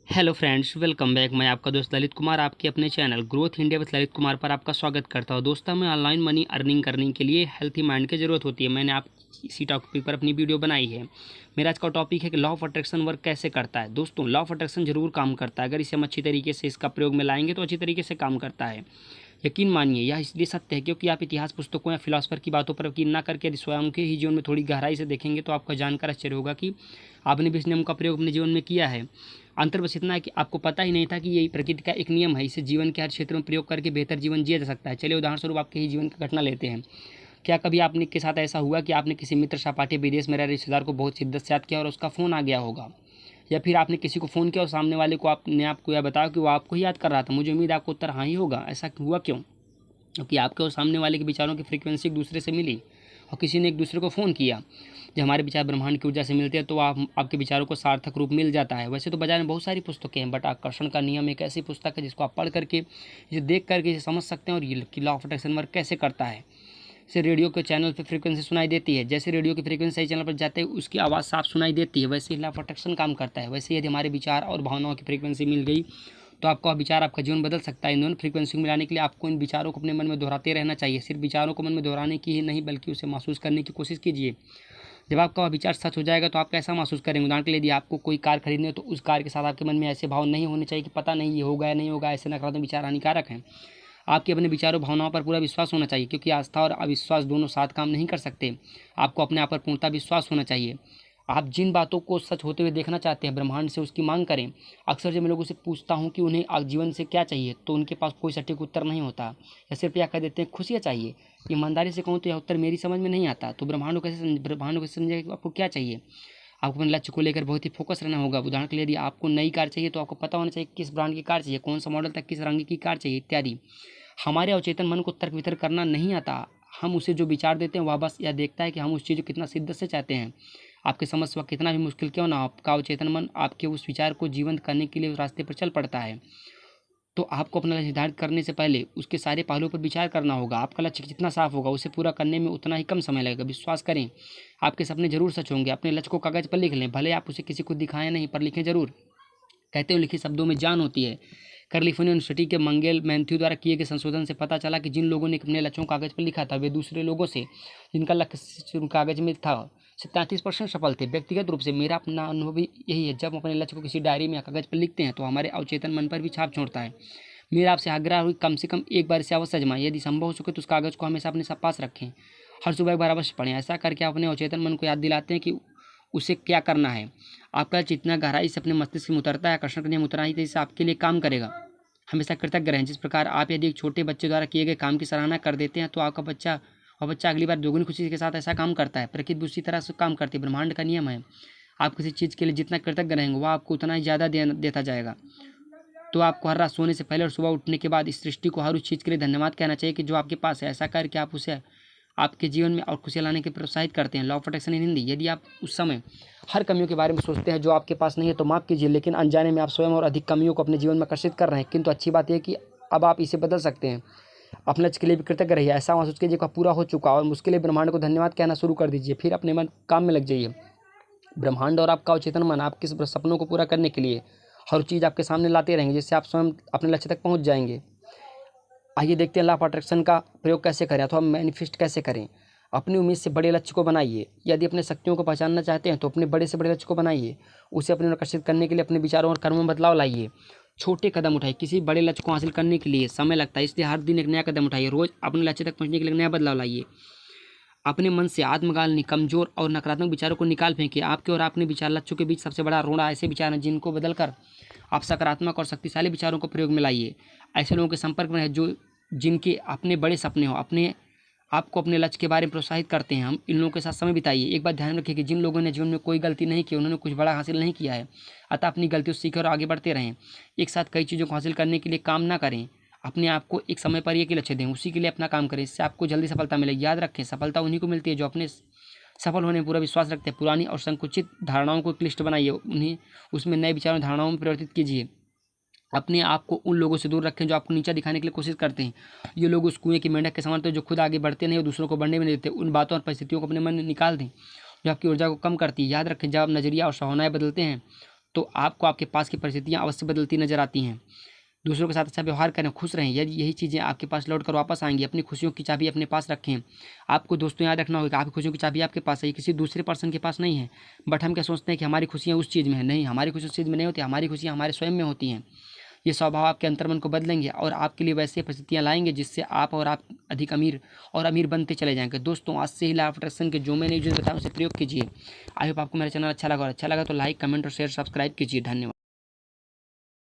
Hello friends, welcome back. मैं आपका दोस्त ललित कुमार आपके अपने channel growth India with Lalit Kumar पर आपका स्वागत करता हूं। दोस्तों, मैं ऑनलाइन मनी अर्निंग करने के लिए हेल्थी माइंड की ज़रूरत होती है। मैंने आप इसी टॉपिक पर अपनी वीडियो बनाई है। मेरा आज का टॉपिक है कि लॉ ऑफ अट्रैक्शन वर्क कैसे करता है। दोस्तों, लॉ ऑफ अट्रैक्शन जरूर काम करता है। अगर इसे हम अच्छी तरीके से इसका प्रयोग में लाएंगे तो अच्छी तरीके से काम करता है। यकीन मानिए, यह इसलिए सत्य है क्योंकि आप इतिहास पुस्तकों या फिलोसफर की बातों पर यकीन न करके यदि स्वयं के ही जीवन में थोड़ी गहराई से देखेंगे तो आपको जानकर आश्चर्य होगा कि आपने भी इस नियम का प्रयोग अपने जीवन में किया है। अंतर बस इतना है कि आपको पता ही नहीं था कि ये प्रकृति का एक नियम है। इसे जीवन के हर क्षेत्र में प्रयोग करके बेहतर जीवन जिया जा सकता है। चलिए उदाहरण स्वरूप आपके ही जीवन की घटना लेते हैं। क्या कभी आपने के साथ ऐसा हुआ कि आपने किसी मित्र सहपाठी विदेश में रह रिश्तेदार को बहुत शिद्दत से याद किया और उसका फ़ोन आ गया होगा, या फिर आपने किसी को फ़ोन किया और सामने वाले को आपने आपको यह बताया कि वो आपको ही याद कर रहा था। मुझे उम्मीद है आपको उत्तर हाँ ही होगा। ऐसा हुआ क्यों? क्योंकि आपके और सामने वाले के विचारों की फ्रीक्वेंसी एक दूसरे से मिली और किसी ने एक दूसरे को फ़ोन किया। जब हमारे विचार ब्रह्मांड की ऊर्जा से मिलते हैं तो आपके विचारों को सार्थक रूप मिल जाता है। वैसे तो बाजार में बहुत सारी पुस्तकें हैं, बट आकर्षण का नियम एक ऐसी पुस्तक है जिसको आप पढ़ करके, इसे देख करके इसे समझ सकते हैं और ये लॉ ऑफ अट्रैक्शन वर्क कैसे करता है। इसे रेडियो के चैनल पर फ्रीक्वेंसी सुनाई देती है। जैसे रेडियो की फ्रीक्वेंसी सही चैनल पर जाते हैं उसकी आवाज़ साफ सुनाई देती है, वैसे ही लॉ ऑफ अट्रैक्शन काम करता है। वैसे यदि हमारे विचार और भावनाओं की फ्रीक्वेंसी मिल गई तो आपका विचार आपका जीवन बदल सकता है। इन दोनों फ्रीक्वेंसी को मिलाने के लिए आपको इन विचारों को अपने मन में दोहराते रहना चाहिए। सिर्फ विचारों को मन में दोहराने की ही नहीं बल्कि उसे महसूस करने की कोशिश कीजिए। जब आपका विचार सच हो जाएगा तो आप कैसा महसूस करेंगे? उदाहरण के लिए यदि आपको कोई कार खरीदनी है तो उस कार के साथ आपके मन में ऐसे भाव नहीं होने चाहिए कि पता नहीं ये होगा या नहीं होगा। ऐसे नकारात्मक विचार हानिकारक हैं। आपके अपने विचारों भावनाओं पर पूरा विश्वास होना चाहिए, क्योंकि आस्था और अविश्वास दोनों साथ काम नहीं कर सकते। आपको अपने आप पर पूर्णतः विश्वास होना चाहिए। आप जिन बातों को सच होते हुए देखना चाहते हैं, ब्रह्मांड से उसकी मांग करें। अक्सर जब मैं लोगों से पूछता हूं कि उन्हें जीवन से क्या चाहिए तो उनके पास कोई सटीक उत्तर नहीं होता, या सिर्फ यह कह देते हैं खुशियाँ चाहिए। ईमानदारी से कहूँ तो यह उत्तर मेरी समझ में नहीं आता। तो ब्रह्मांड को कैसे समझेगा कि आपको क्या चाहिए? आपको अपने लक्ष्य को लेकर बहुत ही फोकस रहना होगा। उदाहरण के लिए यदि आपको नई कार चाहिए तो आपको पता होना चाहिए किस ब्रांड की कार चाहिए, कौन सा मॉडल तक, किस रंग की कार चाहिए इत्यादि। हमारे अवचेतन मन को तर्क वितर्क करना नहीं आता। हम उसे जो विचार देते हैं वह बस यह देखता है कि हम उस चीज़ को कितना शिद्दत से चाहते हैं। आपकी समझ वह कितना भी मुश्किल क्यों ना हो, आपका अवचेतन मन आपके उस विचार को जीवंत करने के लिए उस रास्ते पर चल पड़ता है। तो आपको अपना लक्ष्य निर्धारित करने से पहले उसके सारे पहलुओं पर विचार करना होगा। आपका लक्ष्य जितना साफ होगा उसे पूरा करने में उतना ही कम समय लगेगा। विश्वास करें, आपके सपने जरूर सच होंगे। अपने लक्ष्य को कागज पर लिख लें, भले आप उसे किसी को दिखाएं नहीं, पर लिखें जरूर। कहते हो लिखित शब्दों में जान होती है। कैलिफोर्निया यूनिवर्सिटी के मंगेल मैथ्यू द्वारा किए गए संशोधन से पता चला कि जिन लोगों ने अपने लक्ष्यों कागज पर लिखा था वे दूसरे लोगों से जिनका लक्ष्य कागज में था से 33% सफल थे। व्यक्तिगत रूप से मेरा अपना अनुभव भी यही है। जब हम अपने लक्ष्य को किसी डायरी में या कागज पर लिखते हैं तो हमारे अवचेतन मन पर भी छाप छोड़ता है। मेरा आपसे आग्रह हुई कम से कम एक बार इसे अवश्य आजमाएं। यदि संभव हो सके तो उस कागज को हमेशा अपने साथ पास रखें। हर सुबह एक बार अवश्य पढ़ें। ऐसा करके आप अपने अवचेतन मन को याद दिलाते हैं कि उसे क्या करना है। आपका जितना गहराई से अपने मस्तिष्क में उतरता है, आकर्षण का नियम उतना ही तेजी से आपके लिए काम करेगा। हमेशा कृतज्ञ रहें। जिस प्रकार आप यदि एक छोटे बच्चे द्वारा किए गए काम की सराहना कर देते हैं तो आपका बच्चा अगली बार दोगुनी खुशी के साथ ऐसा काम करता है। प्रकृति भी उसी तरह से काम करती है। ब्रह्मांड का नियम है, आप किसी चीज़ के लिए जितना कृतज्ञ रहेंगे वह आपको उतना ही ज़्यादा देता जाएगा। तो आपको हर रात सोने से पहले और सुबह उठने के बाद इस सृष्टि को हर उस चीज़ के लिए धन्यवाद कहना चाहिए कि जो आपके पास है। ऐसा करके आप उसे आपके जीवन में और खुशियाँ लाने के प्रोत्साहित करते हैं। Law of attraction in Hindi. यदि आप उस समय हर कमियों के बारे में सोचते हैं जो आपके पास नहीं है तो माफ़ कीजिए, लेकिन अनजाने में आप स्वयं और अधिक कमियों को अपने जीवन में आकर्षित कर रहे हैं। किंतु अच्छी बात यह कि अब आप इसे बदल सकते हैं। अपने लक्ष्य के लिए भी कृतज्ञ रहिए। ऐसा महसूस कीजिए कि पूरा हो चुका और उसके लिए ब्रह्मांड को धन्यवाद कहना शुरू कर दीजिए। फिर अपने मन काम में लग जाइए। ब्रह्मांड और आपका अवचेतन मन आपके सपनों को पूरा करने के लिए हर चीज़ आपके सामने लाते रहेंगे, जिससे आप स्वयं अपने लक्ष्य तक पहुँच जाएंगे। आइए देखते हैं लॉ ऑफ अट्रैक्शन का प्रयोग कैसे करें अथवा मैनिफेस्ट कैसे करें। अपनी उम्मीद से बड़े लक्ष्य को बनाइए। यदि अपने शक्तियों को पहचानना चाहते हैं तो अपने बड़े से बड़े लक्ष्य को बनाइए। उसे अपने आकर्षित करने के लिए अपने विचारों और कर्मों में बदलाव लाइए। छोटे कदम उठाइए। किसी बड़े लक्ष्य को हासिल करने के लिए समय लगता है, इसलिए हर दिन एक नया कदम उठाइए। रोज अपने लक्ष्य तक पहुंचने के लिए नया बदलाव लाइए। अपने मन से आत्मगाल कमजोर और नकारात्मक विचारों को निकाल फेंकिए। आपके और अपने विचार लक्ष्यों के बीच सबसे बड़ा रोड़ा ऐसे विचार हैं जिनको बदलकर आप सकारात्मक और शक्तिशाली विचारों को प्रयोग में लाइए। ऐसे लोगों के संपर्क में रहें जिनके अपने बड़े सपने हो, आपको अपने लक्ष्य के बारे में प्रोत्साहित करते हैं। हम इन लोगों के साथ समय बिताइए। एक बात ध्यान रखिए कि जिन लोगों ने जीवन में कोई गलती नहीं की, उन्होंने कुछ बड़ा हासिल नहीं किया है। अतः अपनी गलतियों से सीखें और आगे बढ़ते रहें। एक साथ कई चीज़ों को हासिल करने के लिए काम ना करें। अपने आप को एक समय पर एक ही लक्ष्य दें, उसी के लिए अपना काम करें। इससे आपको जल्दी सफलता मिलेगी। याद रखें, सफलता उन्हीं को मिलती है जो अपने सफल होने में पूरा विश्वास रखते हैं। पुरानी और संकुचित धारणाओं को एक लिस्ट बनाइए, उन्हें उसमें नए विचारों धारणाओं में परिवर्तित कीजिए। अपने आप को उन लोगों से दूर रखें जो आपको नीचा दिखाने के लिए कोशिश करते हैं। ये लोग उस कुएं की मेंढक के समान होते हैं जो खुद आगे बढ़ते नहीं और दूसरों को बढ़ने में नहीं देते। उन बातों और परिस्थितियों को अपने मन में निकाल दें जो आपकी ऊर्जा को कम करती है। याद रखें, जब आप नजरिया और भावनाएं बदलते हैं तो आपको आपके पास की परिस्थितियाँ अवश्य बदलती नजर आती हैं। दूसरों के साथ अच्छा व्यवहार करें, खुश रहें, यदि यही चीज़ें आपके पास लौट कर वापस आएंगी। अपनी खुशियों की चाबी अपने पास रखें। आपको दोस्तों याद रखना होगा, आपकी खुशियों की चाबी आपके पास है, ये किसी दूसरे पर्सन के पास नहीं है। बट हम क्या सोचते हैं कि हमारी खुशियाँ उस चीज़ में है। नहीं, हमारी खुशी उस चीज़ में नहीं होती, हमारी खुशियाँ हमारे स्वयं में होती हैं। ये स्वभाव आपके अंतर्मन को बदलेंगे और आपके लिए वैसे परिस्थितियाँ लाएंगे जिससे आप अधिक अमीर और अमीर बनते चले जाएंगे। दोस्तों, आज से ही लॉ ऑफ अट्रैक्शन के जो मैंने बताया उसे प्रयोग कीजिए। आई होप आपको मेरा चैनल अच्छा लगा, और अच्छा लगा तो लाइक, कमेंट और शेयर, सब्सक्राइब कीजिए। धन्यवाद।